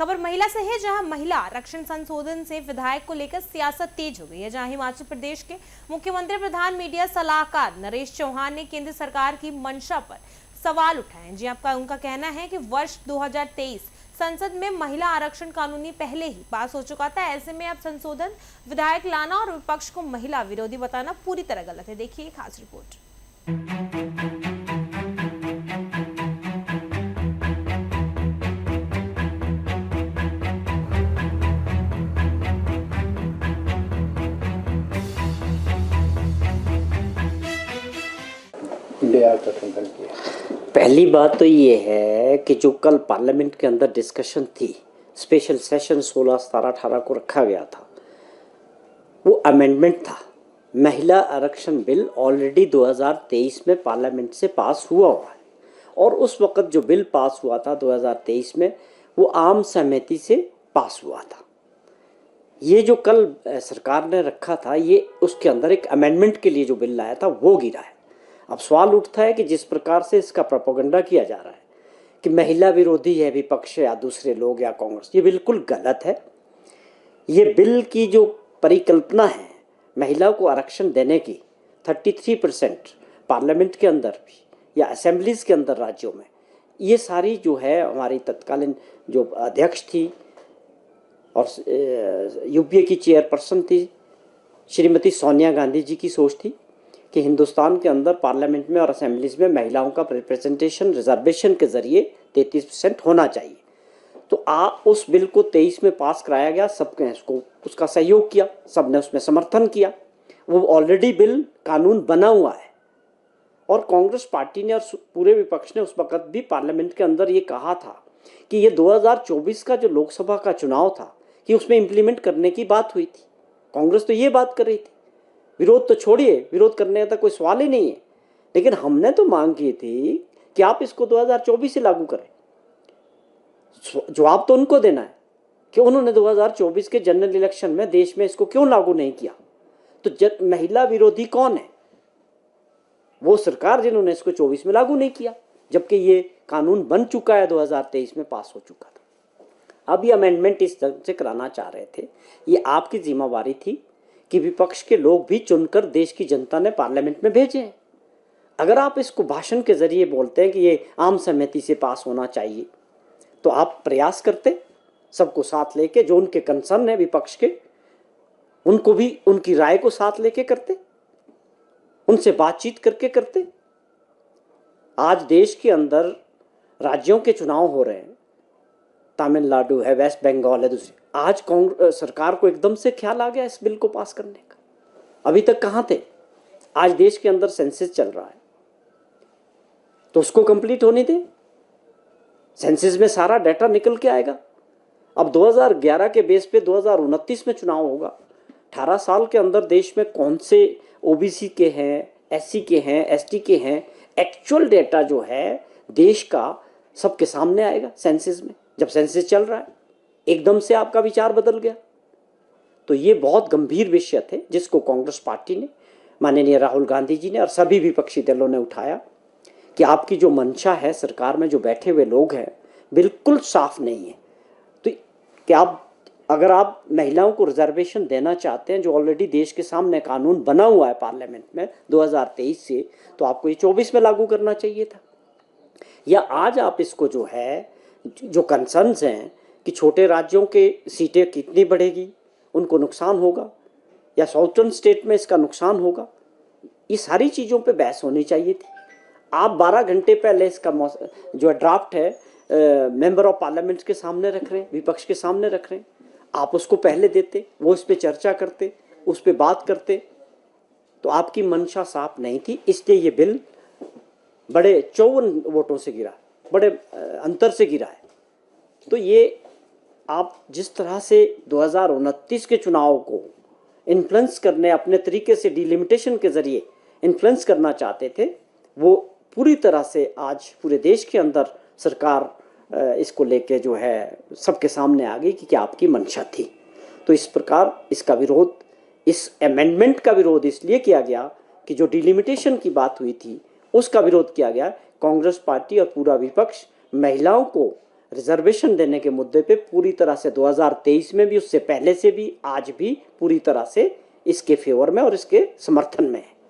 खबर महिला से है, जहां महिला आरक्षण संशोधन से विधायक को लेकर सियासत तेज हो गई है। जहां हिमाचल प्रदेश के मुख्यमंत्री प्रधान मीडिया सलाहकार नरेश चौहान ने केंद्र सरकार की मंशा पर सवाल उठाए हैं। जी आपका उनका कहना है कि वर्ष 2023 संसद में महिला आरक्षण कानूनी पहले ही पास हो चुका था। ऐसे में अब संशोधन विधायक लाना और विपक्ष को महिला विरोधी बताना पूरी तरह गलत है। देखिए खास रिपोर्ट। पहली बात तो ये है कि जो कल पार्लियामेंट के अंदर डिस्कशन थी, स्पेशल सेशन 16, 17, 18 को रखा गया था, वो अमेंडमेंट था। महिला आरक्षण बिल ऑलरेडी 2023 में पार्लियामेंट से पास हुआ है और उस वक्त जो बिल पास हुआ था 2023 में, वो आम सहमति से पास हुआ था। ये जो कल सरकार ने रखा था, ये उसके अंदर एक अमेंडमेंट के लिए जो बिल लाया था वो गिरा है। अब सवाल उठता है कि जिस प्रकार से इसका प्रोपेगेंडा किया जा रहा है कि महिला विरोधी है विपक्ष या दूसरे लोग या कांग्रेस, ये बिल्कुल गलत है। ये बिल की जो परिकल्पना है महिलाओं को आरक्षण देने की 33% पार्लियामेंट के अंदर भी या असेंबलीज के अंदर राज्यों में, ये सारी जो है हमारी तत्कालीन जो अध्यक्ष थी और यूपीए की चेयरपर्सन थी श्रीमती सोनिया गांधी जी की सोच थी कि हिंदुस्तान के अंदर पार्लियामेंट में और असेंबलीज में महिलाओं का रिप्रेजेंटेशन रिजर्वेशन के जरिए 33% होना चाहिए। तो उस बिल को 23 में पास कराया गया, सबने उसका सहयोग किया, सबने उसमें समर्थन किया। वो ऑलरेडी बिल कानून बना हुआ है और कांग्रेस पार्टी ने और पूरे विपक्ष ने उस वक्त भी पार्लियामेंट के अंदर ये कहा था कि ये 2024 का जो लोकसभा का चुनाव था कि उसमें इम्प्लीमेंट करने की बात हुई थी। कांग्रेस तो ये बात कर रही थी, विरोध तो छोड़िए, विरोध करने का कोई सवाल ही नहीं है। लेकिन हमने तो मांग की थी कि आप इसको 2024 से लागू करें। जवाब तो उनको देना है कि उन्होंने 2024 के जनरल इलेक्शन में देश में इसको क्यों लागू नहीं किया। तो महिला विरोधी कौन है? वो सरकार जिन्होंने इसको 24 में लागू नहीं किया, जबकि ये कानून बन चुका है, 2023 में पास हो चुका था। अब ये अमेंडमेंट इस तरह से कराना चाह रहे थे, ये आपकी जिम्मेवारी थी कि विपक्ष के लोग भी चुनकर देश की जनता ने पार्लियामेंट में भेजे हैं। अगर आप इसको भाषण के जरिए बोलते हैं कि ये आम सहमति से पास होना चाहिए, तो आप प्रयास करते सबको साथ लेके, जो उनके कंसर्न है विपक्ष के, उनको भी उनकी राय को साथ लेके करते, उनसे बातचीत करके करते। आज देश के अंदर राज्यों के चुनाव हो रहे हैं, तमिलनाडु है, वेस्ट बंगाल है, दूसरी। आज कांग्रेस सरकार को एकदम से ख्याल आ गया इस बिल को पास करने का। अभी तक कहाँ थे? आज देश के अंदर सेंसस चल रहा है, तो उसको कंप्लीट होने दें। सेंसस में सारा डाटा निकल के आएगा। अब 2011 के बेस पे 2029 में चुनाव होगा। 18 साल के अंदर देश में कौन से ओबीसी के हैं, एससी के हैं, एसटी के हैं, एक्चुअल डेटा जो है देश का सबके सामने आएगा सेंसस में। जब सेंसस चल रहा है, एकदम से आपका विचार बदल गया। तो ये बहुत गंभीर विषय थे जिसको कांग्रेस पार्टी ने, माननीय राहुल गांधी जी ने और सभी विपक्षी दलों ने उठाया कि आपकी जो मंशा है, सरकार में जो बैठे हुए लोग हैं, बिल्कुल साफ नहीं है। तो क्या अगर आप महिलाओं को रिजर्वेशन देना चाहते हैं, जो ऑलरेडी देश के सामने कानून बना हुआ है पार्लियामेंट में 2023 से, तो आपको ये 24 में लागू करना चाहिए था। या आज आप इसको जो है, जो कंसर्न्स हैं कि छोटे राज्यों के सीटें कितनी बढ़ेगी, उनको नुकसान होगा, या साउथर्न स्टेट में इसका नुकसान होगा, ये सारी चीज़ों पे बहस होनी चाहिए थी। आप 12 घंटे पहले इसका जो ड्राफ्ट है मेंबर ऑफ पार्लियामेंट के सामने रख रहे हैं, विपक्ष के सामने रख रहे हैं। आप उसको पहले देते, वो इस पर चर्चा करते, उस पर बात करते, तो आपकी मंशा साफ नहीं थी। इसलिए ये बिल बड़े 54 वोटों से गिरा, बड़े अंतर से गिरा है। तो ये आप जिस तरह से 2029 के चुनाव को इन्फ्लुएंस करने, अपने तरीके से डिलिमिटेशन के जरिए इन्फ्लुएंस करना चाहते थे, वो पूरी तरह से आज पूरे देश के अंदर सरकार इसको लेके जो है सबके सामने आ गई कि क्या आपकी मंशा थी। तो इस प्रकार इसका विरोध, इस अमेंडमेंट का विरोध इसलिए किया गया कि जो डिलिमिटेशन की बात हुई थी उसका विरोध किया गया। कांग्रेस पार्टी और पूरा विपक्ष महिलाओं को रिजर्वेशन देने के मुद्दे पे पूरी तरह से 2023 में भी, उससे पहले से भी, आज भी पूरी तरह से इसके फेवर में और इसके समर्थन में है।